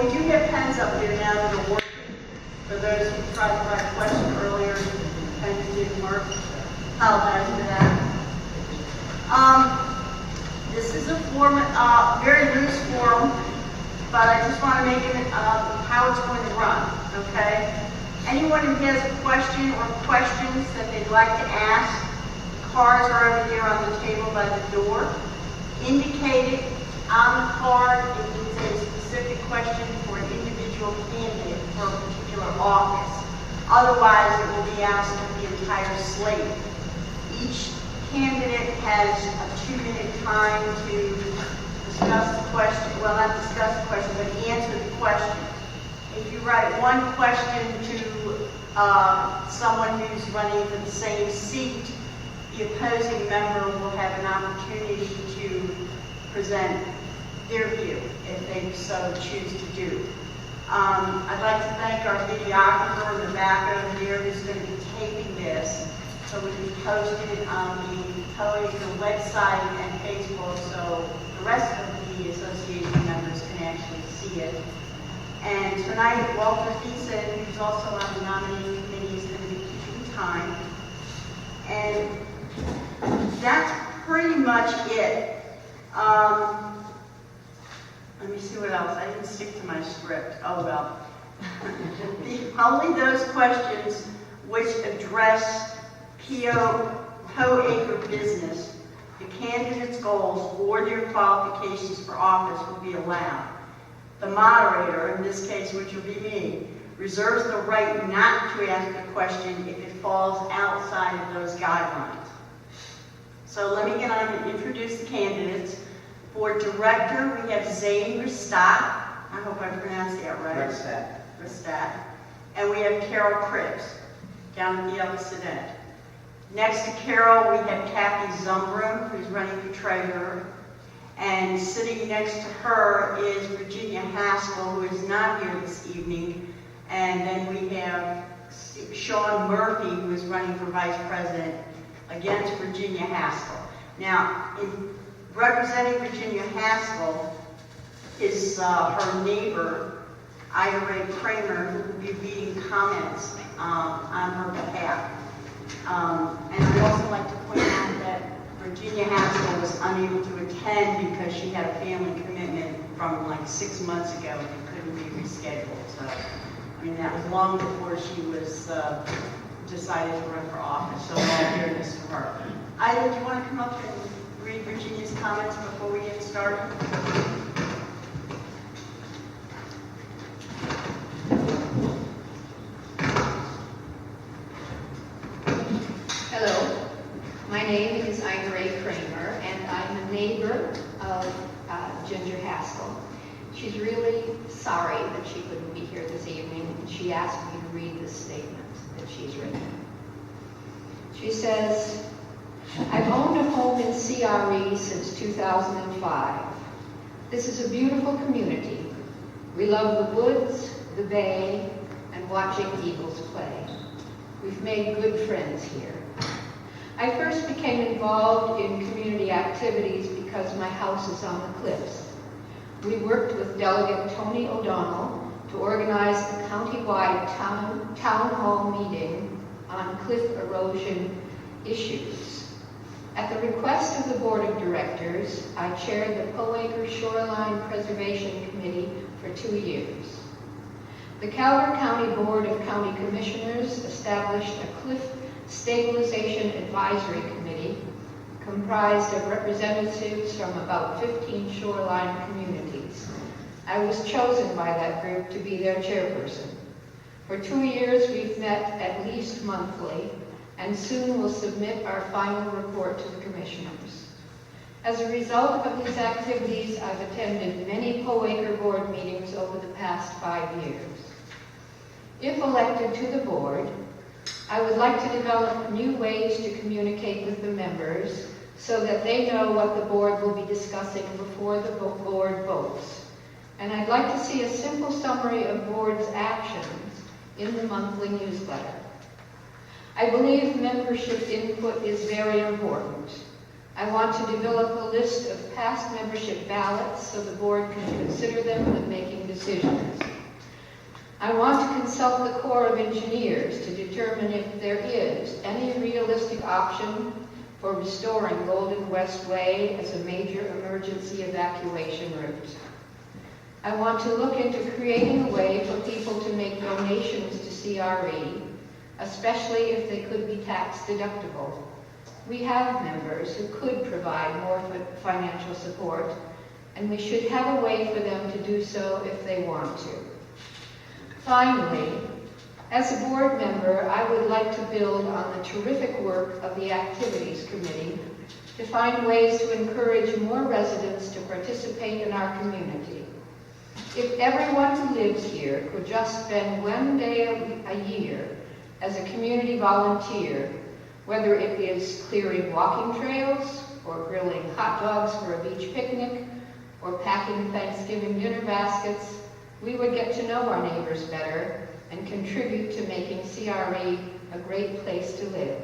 we do have pens up there now that are working. For those who tried to write a question earlier, pens didn't work. Apologize for that. This is a form, very loose form, but I just want to make it how it's going to run, okay? Anyone who has a question or questions that they'd like to ask, cards are over there on the table by the door. Indicate it on the card if it's a specific question for an individual candidate for a particular office. Otherwise, it will be asked of the entire slate. Each candidate has a 2-minute time to discuss the question, well, not discuss the question, but answer the question. If you write one question to someone who's running for the same seat, the opposing member will have an opportunity to present their view if they so choose to do. I'd like to thank our videographer in the back over there who's going to be taping this so we can post it on the POACR website and Facebook so the rest of the association members can actually see it. And tonight, Walter Thiessen, who's also on the nominating committee, is going to be keeping time. And that's pretty much it. Let me see what else. I didn't stick to my script. Oh well. Only those questions which address POACR business, the candidate's goals, or their qualifications for office will be allowed. The moderator, in this case, which will be me, reserves the right not to ask a question if it falls outside of those guidelines. So let me get on and introduce the candidates. For director, we have Zane Rettstatt. I hope I pronounced that right. Rettstatt. And we have Carol Cripps, down at the opposite end. Next to Carol, we have Cathy Zumbrum, who's running for treasurer. And sitting next to her is Virginia Haskell, who is not here this evening. And then we have Sean Murphy, who is running for vice president against Virginia Haskell. Now, in representing Virginia Haskell is her neighbor, Ida Ray Kramer, who will be reading comments on her behalf. And I'd also like to point out that Virginia Haskell was unable to attend because she had a family commitment from like 6 months ago and it couldn't be rescheduled. So, I mean, that was long before she was decided to run for office. So all fairness to her. Ida, do you want to come up and read Virginia's comments before we get started? Hello, my name is Ida Ray Kramer, and I'm a neighbor of Ginger Haskell. She's really sorry that she couldn't be here this evening, and she asked me to read this statement that she's written. She says, I've owned a home in CRE since 2005. This is a beautiful community. We love the woods, the bay, and watching eagles play. We've made good friends here. I first became involved in community activities because my house is on the cliffs. We worked with Delegate Tony O'Donnell to organize a countywide town hall meeting on cliff erosion issues. At the request of the Board of Directors, I chaired the POACR Shoreline Preservation Committee for 2 years. The Calvert County Board of County Commissioners established a Cliff Stabilization Advisory Committee comprised of representatives from about 15 shoreline communities. I was chosen by that group to be their chairperson. For 2 years, we've met at least monthly, and soon will submit our final report to the commissioners. As a result of these activities, I've attended many POACR board meetings over the past 5 years. If elected to the board, I would like to develop new ways to communicate with the members so that they know what the board will be discussing before the board votes. And I'd like to see a simple summary of board's actions in the monthly newsletter. I believe membership input is very important. I want to develop a list of past membership ballots so the board can consider them when making decisions. I want to consult the Corps of Engineers to determine if there is any realistic option for restoring Golden West Way as a major emergency evacuation route. I want to look into creating a way for people to make donations to CRE, especially if they could be tax deductible. We have members who could provide more financial support, and we should have a way for them to do so if they want to. Finally, as a board member, I would like to build on the terrific work of the Activities Committee to find ways to encourage more residents to participate in our community. If everyone who lives here could just spend one day a year as a community volunteer, whether it is clearing walking trails, or grilling hot dogs for a beach picnic, or packing Thanksgiving dinner baskets, we would get to know our neighbors better and contribute to making CRE a great place to live.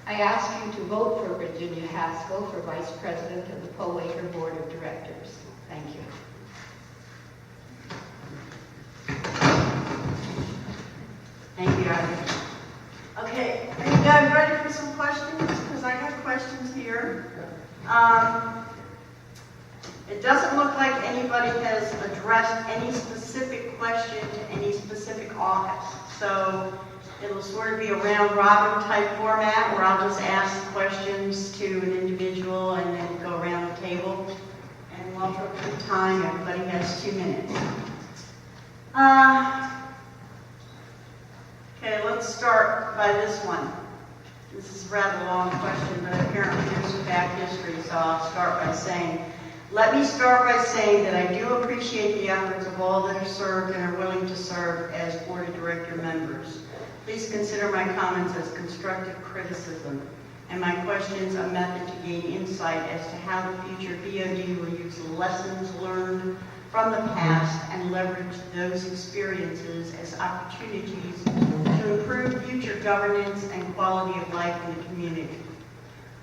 I ask you to vote for Virginia Haskell for Vice President of the Pollwaker Board of Directors. Thank you. Thank you, Ivy. Okay, are you guys ready for some questions? Because I got questions here. It doesn't look like anybody has addressed any specific question to any specific office. So it'll sort of be a round robin type format where I'll just ask questions to an individual and then go around the table. And we'll for good time, everybody has 2 minutes. Okay, let's start by this one. This is a rather long question, but apparently there's some back history, so I'll start by saying, let me start by saying that I do appreciate the efforts of all that have served and are willing to serve as Board of Director members. Please consider my comments as constructive criticism and my questions a method to gain insight as to how the future BOD will use the lessons learned from the past and leverage those experiences as opportunities to improve future governance and quality of life in the community.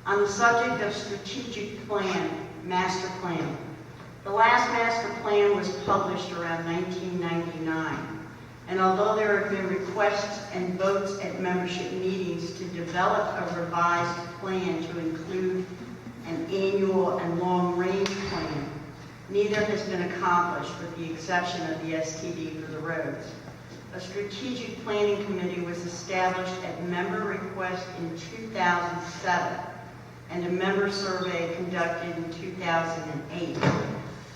On the subject of strategic plan, master plan. The last master plan was published around 1999, and although there have been requests and votes at membership meetings to develop a revised plan to include an annual and long-range plan, neither has been accomplished with the exception of the STD for the roads. A strategic planning committee was established at member request in 2007, and a member survey conducted in 2008.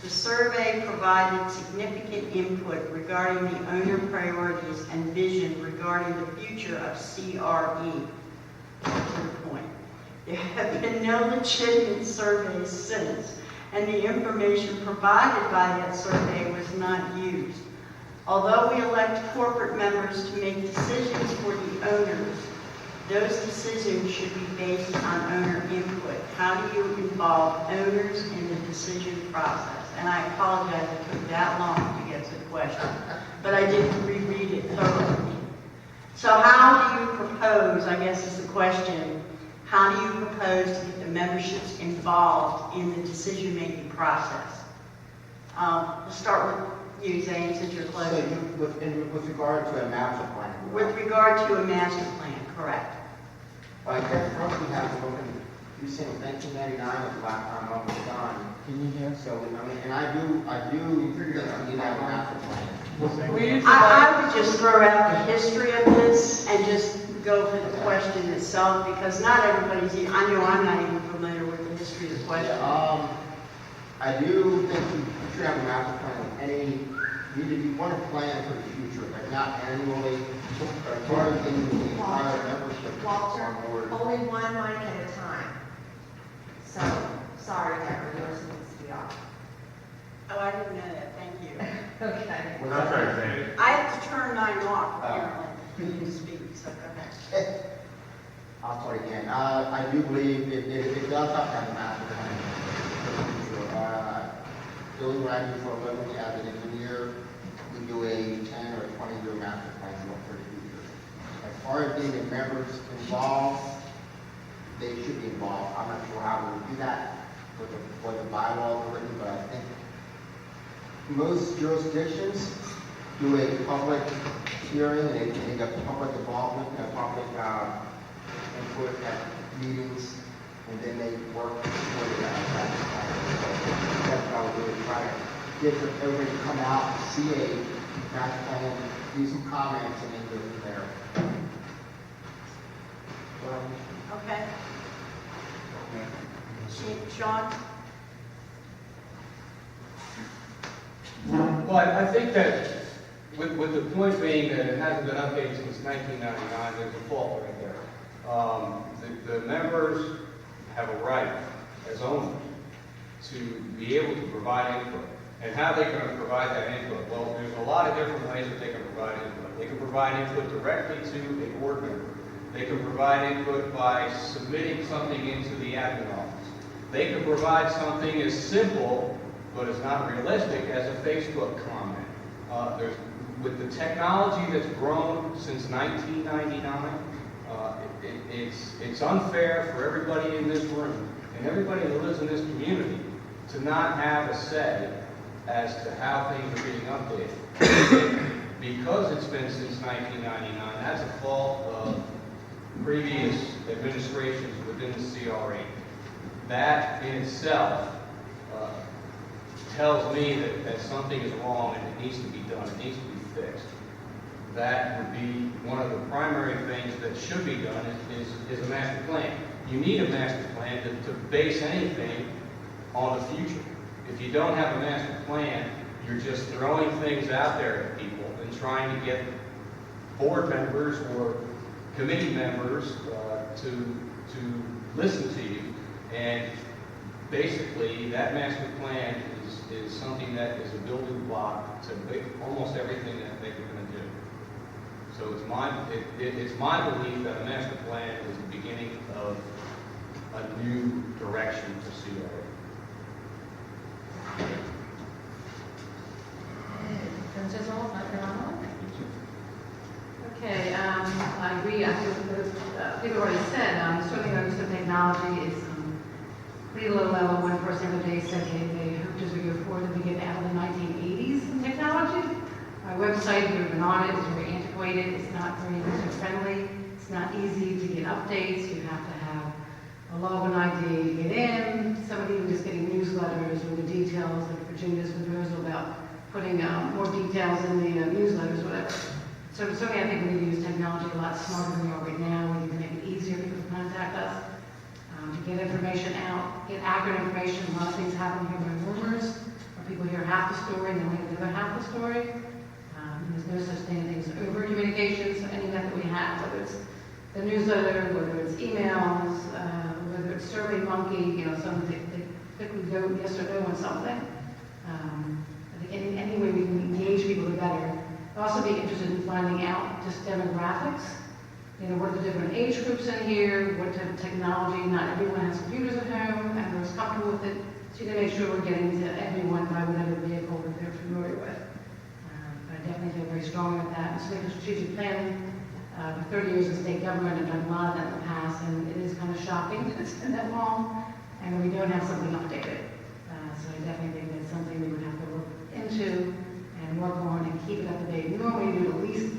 The survey provided significant input regarding the owner priorities and vision regarding the future of CRE. To the point. There have been no legitimate surveys since, and the information provided by that survey was not used. Although we elect corporate members to make decisions for the owners, those decisions should be based on owner input. How do you involve owners in the decision process? And I apologize it took that long to get to the question, but I didn't reread it thoroughly. So how do you propose, I guess is the question, how do you propose to get the memberships involved in the decision-making process? Let's start with you, Zane, since you're closing. So with regard to a master plan? With regard to a master plan, correct. Well, I guess first we have to look in, you said 1999 was the last time I was done. Can you hear? So, I mean, and I do think we need to have a master plan. I would just throw out the history of this and just go for the question itself, because not everybody's, I know I'm not even familiar with the history of the question. Yeah, I do think you should have a master plan. You want to plan for the future, but not annually. But as far as getting the entire membership on board. Only one mic at a time. So, sorry, Deborah, yours needs to be off. Oh, I didn't know that, thank you. Okay. Was that right, Zane? I have to turn mine off, apparently, for you to speak, so go ahead. I'll start again. I do believe it does have to have a master plan for the future. Doing what I do for a living as an engineer, we do a 10 or 20-year master plan for the future. As far as getting the members involved, they should be involved. I'm not sure how we would do that with the bylaws are written, but I think most jurisdictions do a public hearing and get public involvement and public input at meetings, and then they work toward the master plan. So that's how we really try to get everybody to come out, see a master plan, do some comments, and then go from there. Okay. Sean? Well, I think that with the point being that it hasn't been updated since 1999, there's a fault right there. The members have a right as owners to be able to provide input. And how are they going to provide that input? Well, there's a lot of different ways that they can provide input. They can provide input directly to a board member. They can provide input by submitting something into the admin office. They can provide something as simple, but as not realistic, as a Facebook comment. With the technology that's grown since 1999, it's unfair for everybody in this room and everybody that lives in this community to not have a say as to how things are being updated. Because it's been since 1999, that's a fault of previous administrations within the CRE. That in itself tells me that something is wrong and it needs to be done, it needs to be fixed. That would be one of the primary things that should be done is a master plan. You need a master plan to base anything on the future. If you don't have a master plan, you're just throwing things out there at people and trying to get board members or committee members to listen to you. And basically, that master plan is something that is a building block to almost everything that they're going to do. So it's my belief that a master plan is the beginning of a new direction for CRE. Okay, I agree. I think people already said, certainly understood technology is pretty low level. One person the other day said they hoped as we go forward that we get out of the 1980s in technology. Our website, we've been on it, is very antiquated. It's not very user friendly. It's not easy to get updates. You have to have a login ID to get in. Somebody was just getting newsletters with the details, like Virginia's proposal about putting more details in the newsletters, whatever. So certainly I think we need to use technology a lot smarter than we are right now. We need to make it easier for people to contact us, to get information out, get accurate information. A lot of things happen here by rumors, where people hear half the story and then we hear the other half the story. There's no such thing as over communication, so any method we have, whether it's the newsletter, whether it's emails, whether it's SurveyMonkey, something they quickly go yes or no on something. I think any way we can engage people, the better. I'd also be interested in finding out just demographics. What are the different age groups in here? What type of technology? Not everyone has computers at home and is comfortable with it. So you can make sure we're getting to everyone by whatever vehicle that they're familiar with. But I definitely feel very strong with that. So the strategic planning, for 30 years in state government, I've done a lot of that in the past, and it is kind of shocking that it's been that long, and we don't have something updated. So I definitely think that's something we would have to look into and work on and keep it up to date. Normally we do at least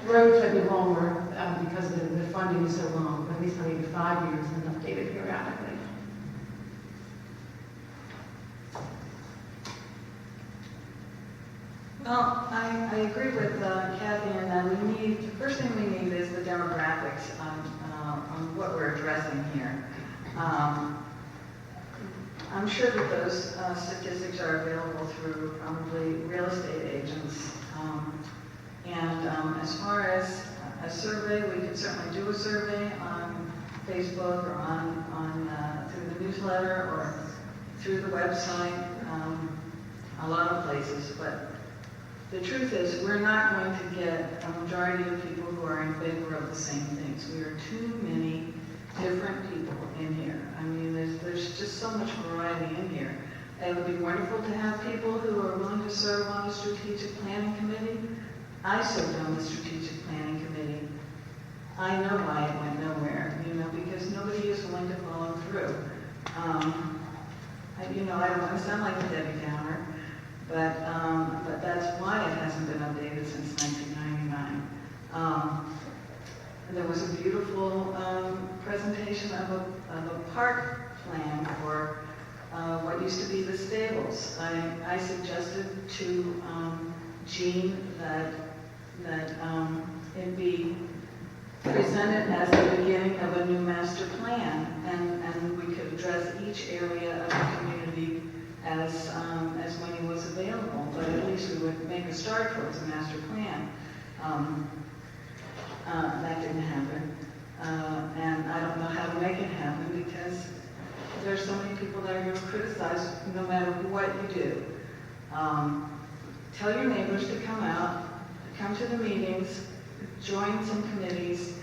roads that be longer because the funding is so long, but at least maybe 5 years and updated periodically. Well, I agree with Cathy in that the first thing we need is the demographics on what we're addressing here. I'm sure that those statistics are available through probably real estate agents. And as far as a survey, we could certainly do a survey on Facebook or through the newsletter or through the website, a lot of places. But the truth is, we're not going to get a majority of people who are in favor of the same things. We are too many different people in here. I mean, there's just so much variety in here. It would be wonderful to have people who are willing to serve on a strategic planning committee. I served on the strategic planning committee. I know why it went nowhere, because nobody is willing to follow through. I don't want to sound like a Debbie Downer, but that's why it hasn't been been updated since 1999. There was a beautiful presentation of a park plan for what used to be the stables. I suggested to Jean that it be presented as the beginning of a new master plan, and we could address each area of the community as money was available, but at least we would make a start towards a master plan. That didn't happen, and I don't know how to make it happen because there's so many people that are going to criticize no matter what you do. Tell your neighbors to come out, come to the meetings, join some committees,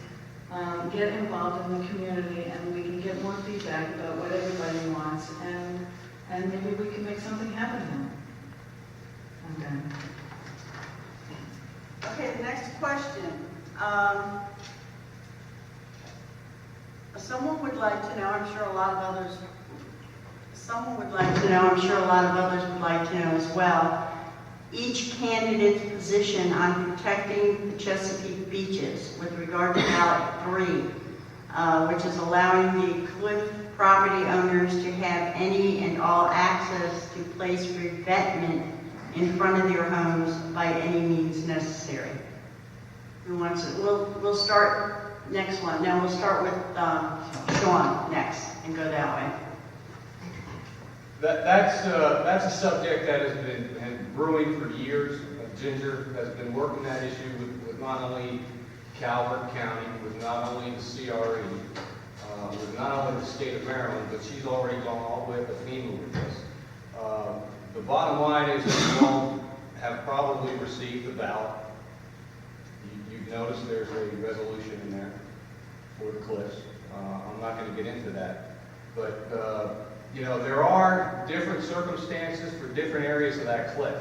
get involved in the community, and we can get more feedback about what everybody wants, and maybe we can make something happen then. I'm done. Okay, the next question. Someone would like to know, I'm sure a lot of others, someone would like to know, I'm sure a lot of others would like to know as well, each candidate's position on protecting the Chesapeake beaches with regard to ballot 3, which is allowing the cliff property owners to have any and all access to place revetment in front of their homes by any means necessary. Who wants it? We'll start next one. Now we'll start with Sean next and go that way. That's a subject that has been brewing for years. Ginger has been working that issue with not only Calvert County, with not only the CRE, with not only the state of Maryland, but she's already gone all the way up to FEMA with this. The bottom line is that you all have probably received the ballot. You've noticed there's a resolution in there for the cliffs. I'm not going to get into that, but there are different circumstances for different areas of that cliff,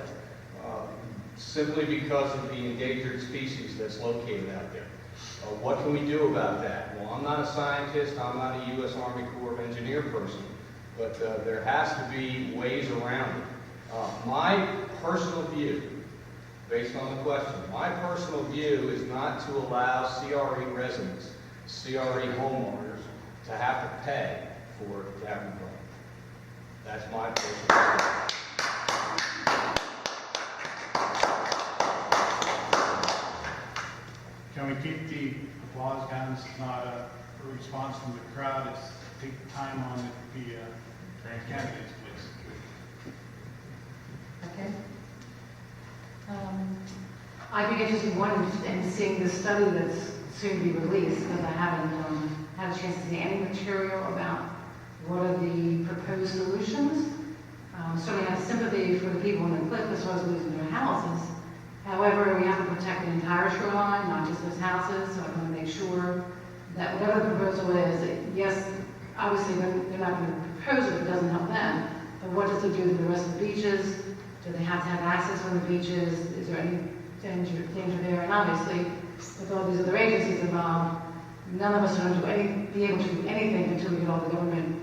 simply because of the endangered species that's located out there. What can we do about that? Well, I'm not a scientist, I'm not a U.S. Army Corps of Engineer person, but there has to be ways around it. My personal view, based on the question, my personal view is not to allow CRE residents, CRE homeowners, to have to pay for that removal. That's my personal view. Can we keep the applause down? This is not a response from the crowd. It's take time on the candidates, please. Okay. I'd be interested in seeing the study that's soon to be released, because I haven't had a chance to see any material about what are the proposed solutions. Certainly have sympathy for the people in the cliff as well as losing their houses. However, we have to protect the entire shoreline, not just those houses, so I want to make sure that whatever the proposal is, that yes, obviously they're not going to propose it if it doesn't help them, but what does it do to the rest of the beaches? Do they have to have access on the beaches? Is there any danger there? And obviously, with all these other agencies involved, none of us are going to be able to do anything until we get all the government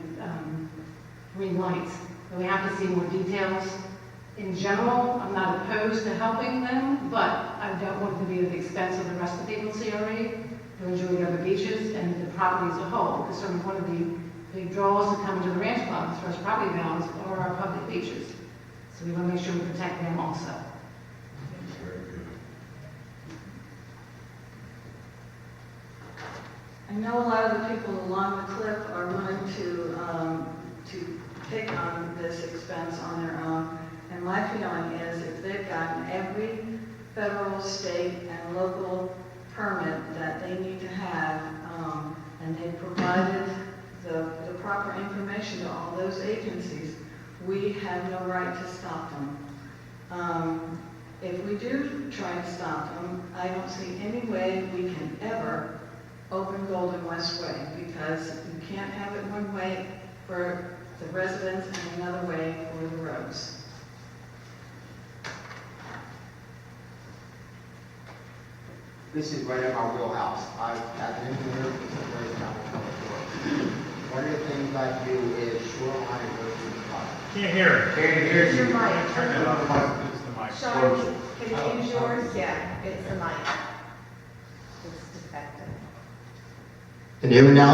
green lights. So we have to see more details. In general, I'm not opposed to helping them, but I don't want it to be at the expense of the rest of the people in CRE who enjoy the other beaches and the property as a whole. Because certainly one of the big draws to come to the ranch club as far as property values are our public beaches. So we want to make sure we protect them also. I know a lot of the people along the cliff are willing to take on this expense on their own. And my feeling is if they've gotten every federal, state, and local permit that they need to have, and they've provided the proper information to all those agencies, we have no right to stop them. If we do try to stop them, I don't see any way we can ever open Golden West Way, because you can't have it one way for the residents and another way for the roads. This is right in my wheelhouse. I've had an engineer, this is very complicated work. One of the things I do is shoreline versus flood. Can't hear it. Can't hear you. Turn it off. It's the mic. Sean, can you use yours? Yeah, it's the mic. It's defective. Can you hear me now?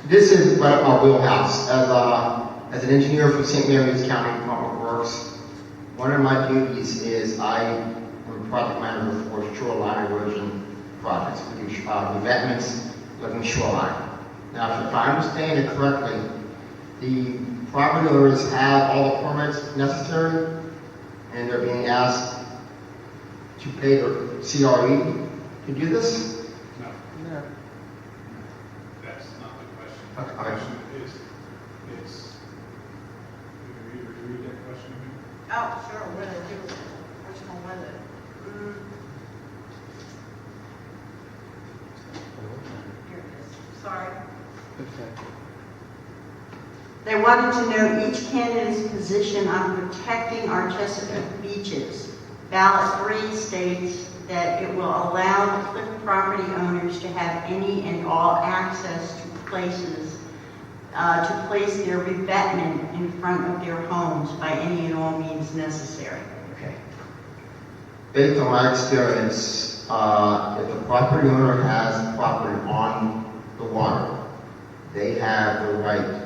This is right up my wheelhouse. As an engineer for St. Mary's County Public Works, one of my duties is I am a project manager for shoreline erosion projects. We do revetments looking shoreline. Now, if I understand it correctly, the property owners have all the permits necessary, and they're being asked to pay their CRE to do this? No. That's not the question. Okay. The question is, you read that question again? Oh, sure, what did I do? Which one was it? Here it is, sorry. They wanted to know each candidate's position on protecting our Chesapeake beaches. Ballot 3 states that it will allow the Cliff property owners to have any and all access to places, to place their revetment in front of their homes by any and all means necessary. Okay. Based on my experience, if the property owner has property on the water, they have the right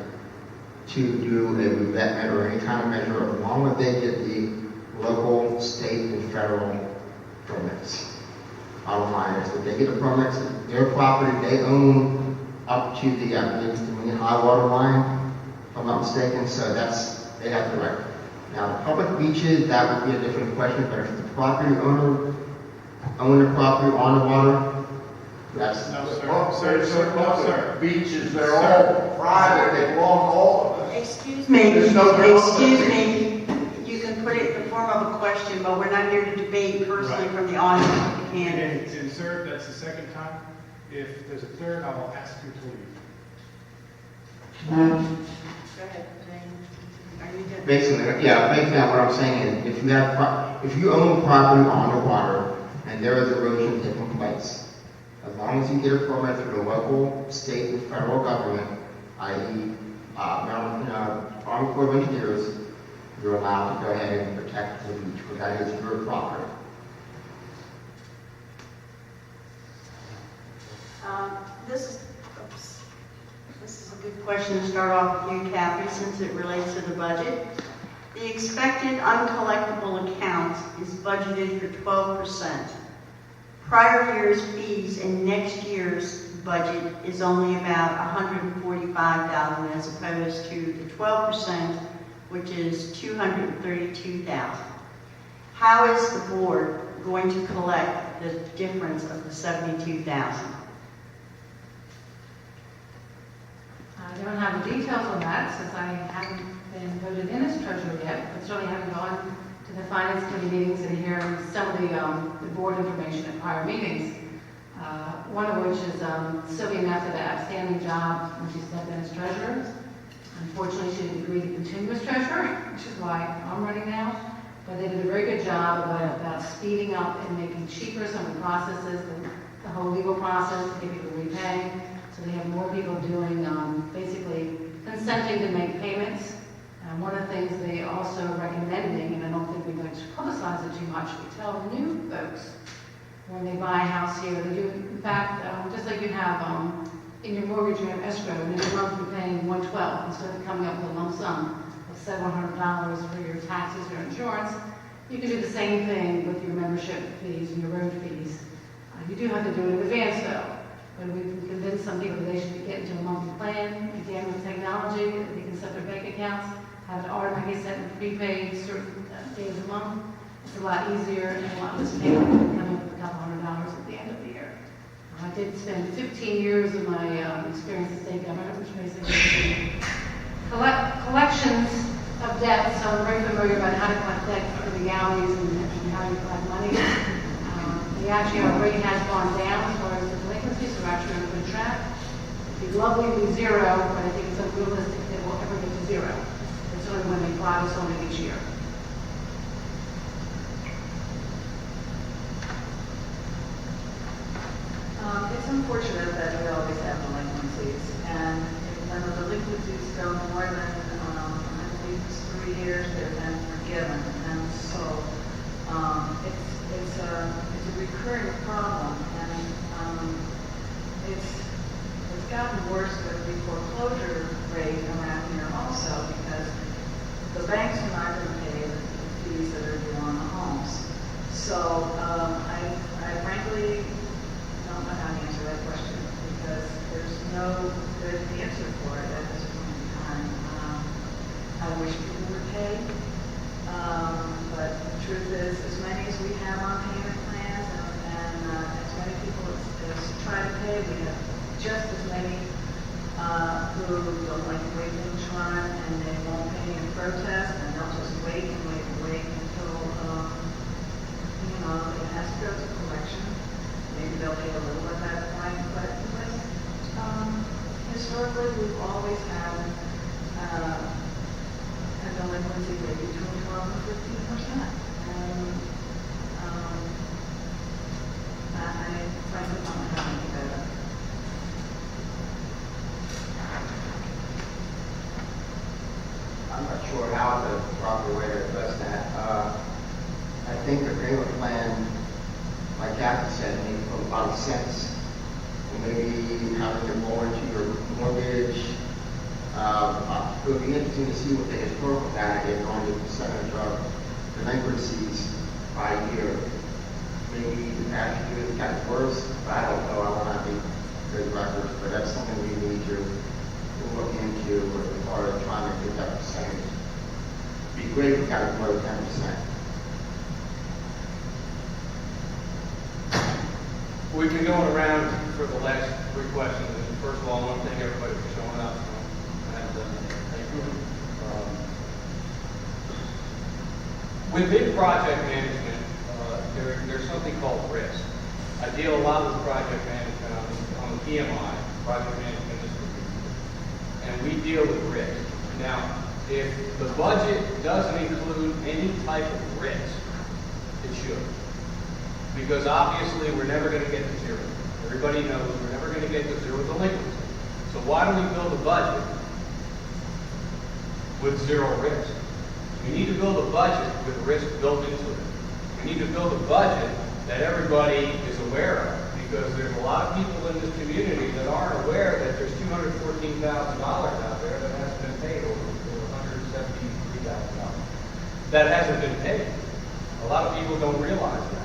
to do a revetment or any kind of measure as long as they get the local, state, and federal permits. Bottom line is that they get the permits, their property, they own up to the, I believe it's the high water line, if I'm not mistaken, so they have the right. Now, the public beaches, that would be a different question, but if the property owner own the property on the water, that's... No, sir. No, sir. Beaches, they're all private, they belong to all of us. Excuse me, There's no excuse me. You can put it in the form of a question, but we're not here to debate personally from the audience with the candidates. And sir, that's the second time. If there's a third, I will ask you to leave. Go ahead, Zane. Are you good? Basically, what I'm saying is, if you own property on the water and there is erosion taking place, as long as you get a permit through the local, state, and federal government, i.e., Army Corps of Engineers, you're allowed to go ahead and protect the beach, because that is your property. This is a good question to start off with you, Cathy, since it relates to the budget. The expected uncollectible account is budgeted for 12%. Prior year's fees and next year's budget is only about $145,000 as opposed to the 12%, which is $232,000. How is the board going to collect the difference of the $72,000? I don't have the details on that since I haven't been voted in as treasurer yet, but certainly haven't gone to the finance committee meetings and hearing some of the board information at prior meetings. One of which is Sylvia Neff did an outstanding job when she stepped in as treasurer. Unfortunately, she didn't agree to continue as treasurer, which is why I'm running now. But they did a very good job about speeding up and making cheaper some of the processes, the whole legal process to get people to repay. So they have more people doing, basically consenting to make payments. One of the things they also are recommending, and I don't think we'd like to publicize it too much, we tell new folks when they buy a house here, they do, in fact, just like you have in your mortgage, you have escrow, and every month you're paying $112 instead of coming up with a lump sum of $700 for your taxes or insurance. You can do the same thing with your membership fees and your road fees. You do have to do it in advance, though. But we can convince some people that they should get into a monthly plan. Again, with technology, they can set their bank accounts, have it automatically set and prepaid certain days a month. It's a lot easier and a lot less payment than coming with a couple $100 at the end of the year. I did spend 15 years of my experience in state government, which basically collections of debt, so I'm very familiar about how to collect debt, the legalities, and how you collect money. Our rate has gone down as far as the delinquency, so we're actually on a good track. It'd be lovely to be zero, but I think it's unrealistic that we'll ever get to zero. It's only when they fly us only each year. It's unfortunate that we always have delinquencies, and when the delinquencies go more than, I believe it's 3 years, there tends recurring problem, and it's gotten worse with the foreclosure rate around here also, because the banks are not going to pay the fees that are due on the homes. So I frankly don't know how to answer that question, because there's no good answer for it at this point in time. I wish people would pay, but the truth is, as many as we have on payment plans and as many people as try to pay, we have just as many who don't like to wait things run and they won't pay in protest, and they'll just wait and wait and wait until, it has to go to collection. Maybe they'll pay a little at that point, but historically, we've always had a delinquency rate between 12 and 15%. And I frankly don't know how to make that up. I'm not sure how the proper way to address that. I think the payment plan, like Cathy said, makes a lot of sense. Maybe having it more into your mortgage. It would be interesting to see what the historical data is on the percentage of delinquencies by year. Maybe the past year it's gotten worse, but I don't know. I don't have any good records, but that's something we need to look into as far as trying to get that percentage. It'd be great if we got it below 10%. We've been going around for the last 3 questions. And first of all, I want to thank everybody for showing up. And thank you. Within project management, there's something called risk. I deal a lot with project management on the PMI, project management institute, and we deal with risk. Now, if the budget doesn't include any type of risk, it should. Because obviously we're never going to get to zero. Everybody knows we're never going to get to zero delinquency. So why do we build a budget with zero risk? We need to build a budget with risk built into it. We need to build a budget that everybody is aware of, because there's a lot of people in this community that aren't aware that there's $214,000 out there that hasn't been paid, or $173,000 that hasn't been paid. A lot of people don't realize that.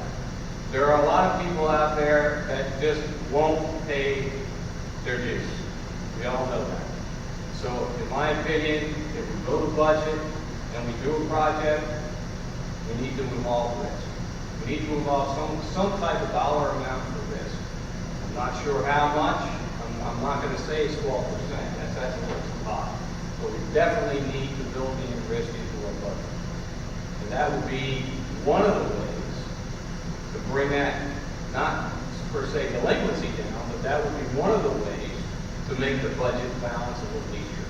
There are a lot of people out there that just won't pay their dues. We all know that. So in my opinion, if we build a budget and we do a project, we need to involve risk. We need to involve some type of dollar amount for risk. I'm not sure how much. I'm not going to say it's 12%. That's a little too high. But we definitely need to build in risk into our budget. And that would be one of the ways to bring that, not per se delinquency down, but that would be one of the ways to make the budget balance a little easier.